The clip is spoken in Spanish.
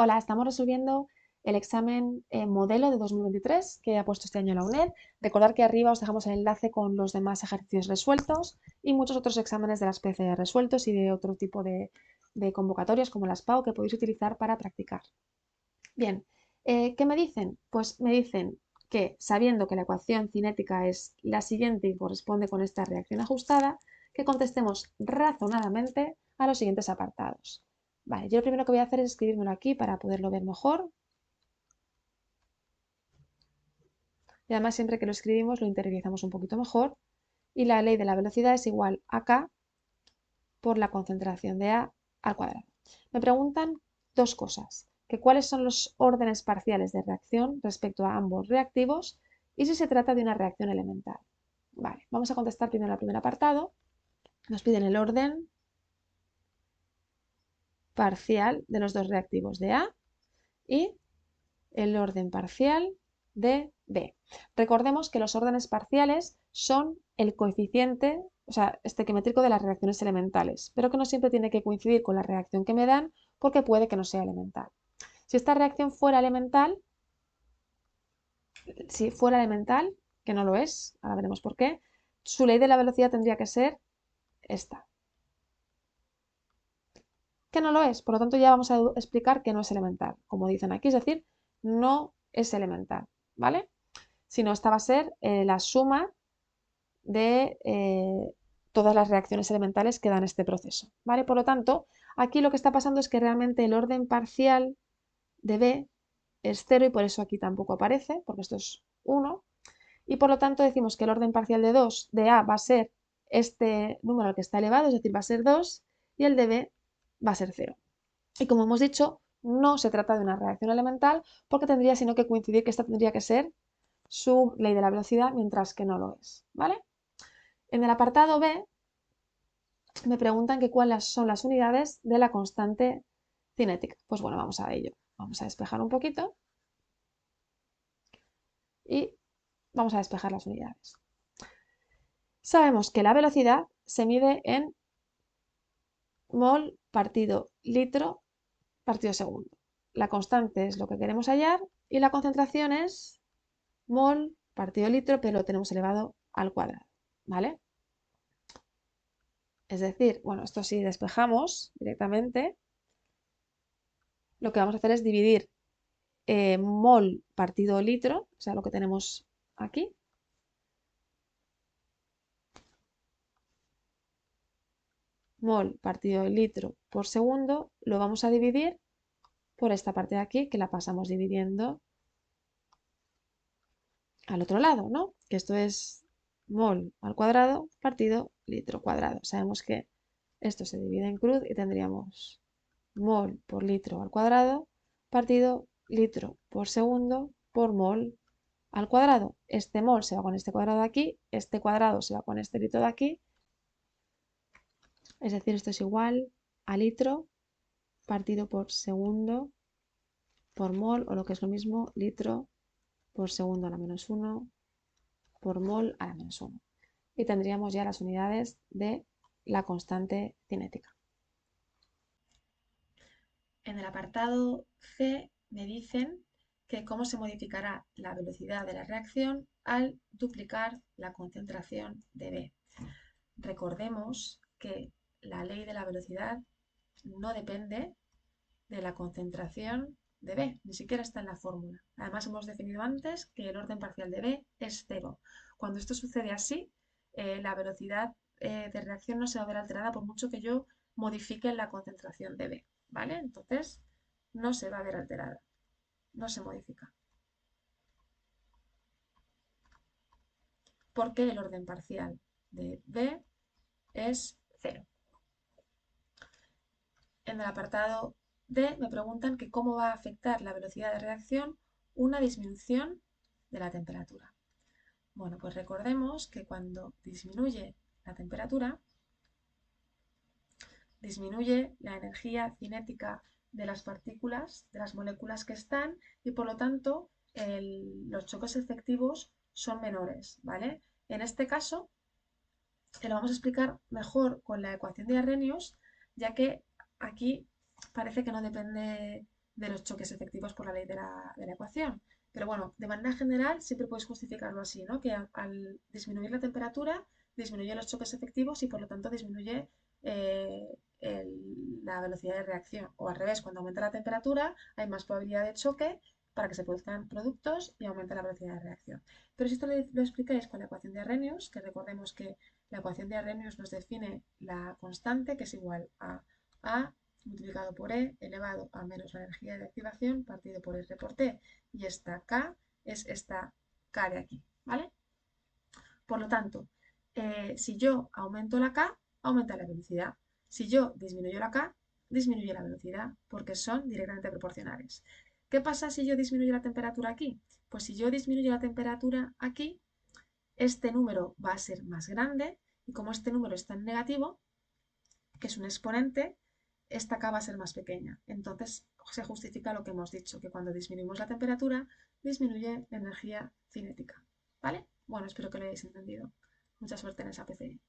Hola, estamos resolviendo el examen modelo de 2023 que ha puesto este año la UNED. Recordad que arriba os dejamos el enlace con los demás ejercicios resueltos y muchos otros exámenes de las PC resueltos y de otro tipo de convocatorias como las PAU que podéis utilizar para practicar. Bien, ¿qué me dicen? Pues me dicen que sabiendo que la ecuación cinética es la siguiente y corresponde con esta reacción ajustada, que contestemos razonadamente a los siguientes apartados. Vale, yo lo primero que voy a hacer es escribírmelo aquí para poderlo ver mejor. Y además siempre que lo escribimos lo interiorizamos un poquito mejor. Y la ley de la velocidad es igual a K por la concentración de A al cuadrado. Me preguntan dos cosas, que cuáles son los órdenes parciales de reacción respecto a ambos reactivos y si se trata de una reacción elemental. Vale, vamos a contestar primero al primer apartado. Nos piden el orden parcial de los dos reactivos de A y el orden parcial de B. Recordemos que los órdenes parciales son el coeficiente, o sea, estequiométrico de las reacciones elementales, pero que no siempre tiene que coincidir con la reacción que me dan porque puede que no sea elemental. Si esta reacción fuera elemental, si fuera elemental, que no lo es, ahora veremos por qué, su ley de la velocidad tendría que ser esta. Que no lo es, por lo tanto ya vamos a explicar que no es elemental, como dicen aquí, es decir, no es elemental, ¿vale? Sino esta va a ser la suma de todas las reacciones elementales que dan este proceso, ¿vale? Por lo tanto, aquí lo que está pasando es que realmente el orden parcial de B es 0 y por eso aquí tampoco aparece, porque esto es 1, y por lo tanto decimos que el orden parcial de 2 de A va a ser este número al que está elevado, es decir, va a ser 2, y el de B va a ser 0. Y como hemos dicho, no se trata de una reacción elemental porque tendría sino que coincidir que esta tendría que ser su ley de la velocidad, mientras que no lo es, ¿vale? En el apartado B me preguntan que cuáles son las unidades de la constante cinética. Pues bueno, vamos a ello. Vamos a despejar un poquito y vamos a despejar las unidades. Sabemos que la velocidad se mide en mol partido litro partido segundo. La constante es lo que queremos hallar y la concentración es mol partido litro, pero lo tenemos elevado al cuadrado, ¿vale? Es decir, bueno, esto si despejamos directamente, lo que vamos a hacer es dividir mol partido litro, o sea, lo que tenemos aquí, mol partido litro por segundo, lo vamos a dividir por esta parte de aquí, que la pasamos dividiendo al otro lado, ¿no? Que esto es mol al cuadrado partido litro cuadrado. Sabemos que esto se divide en cruz y tendríamos mol por litro al cuadrado partido litro por segundo por mol al cuadrado. Este mol se va con este cuadrado de aquí, este cuadrado se va con este litro de aquí, es decir, esto es igual a litro partido por segundo por mol, o lo que es lo mismo, litro por segundo a la menos 1 por mol a la menos 1. Y tendríamos ya las unidades de la constante cinética. En el apartado C me dicen que cómo se modificará la velocidad de la reacción al duplicar la concentración de B. Recordemos que la ley de la velocidad no depende de la concentración de B, ni siquiera está en la fórmula. Además, hemos definido antes que el orden parcial de B es 0. Cuando esto sucede así, la velocidad de reacción no se va a ver alterada por mucho que yo modifique la concentración de B, ¿vale? Entonces, no se va a ver alterada, no se modifica, porque el orden parcial de B es 0. En el apartado D me preguntan que cómo va a afectar la velocidad de reacción una disminución de la temperatura. Bueno, pues recordemos que cuando disminuye la temperatura, disminuye la energía cinética de las partículas, de las moléculas que están, y por lo tanto los choques efectivos son menores, ¿vale? En este caso, lo vamos a explicar mejor con la ecuación de Arrhenius, ya que aquí parece que no depende de los choques efectivos por la ley de la ecuación. Pero bueno, de manera general siempre puedes justificarlo así, ¿no? Que al disminuir la temperatura, disminuye los choques efectivos y por lo tanto disminuye la velocidad de reacción. O al revés, cuando aumenta la temperatura hay más probabilidad de choque para que se produzcan productos y aumenta la velocidad de reacción. Pero si esto lo explicáis con la ecuación de Arrhenius, que recordemos que la ecuación de Arrhenius nos define la constante, que es igual a A multiplicado por E elevado a menos la energía de activación partido por R por T. Y esta K es esta K de aquí, ¿vale? Por lo tanto, si yo aumento la K, aumenta la velocidad. Si yo disminuyo la K, disminuye la velocidad, porque son directamente proporcionales. ¿Qué pasa si yo disminuyo la temperatura aquí? Pues si yo disminuyo la temperatura aquí, este número va a ser más grande y como este número está en negativo, que es un exponente, esta K va a ser más pequeña. Entonces se justifica lo que hemos dicho, que cuando disminuimos la temperatura, disminuye la energía cinética. ¿Vale? Bueno, espero que lo hayáis entendido. Mucha suerte en esa PCI.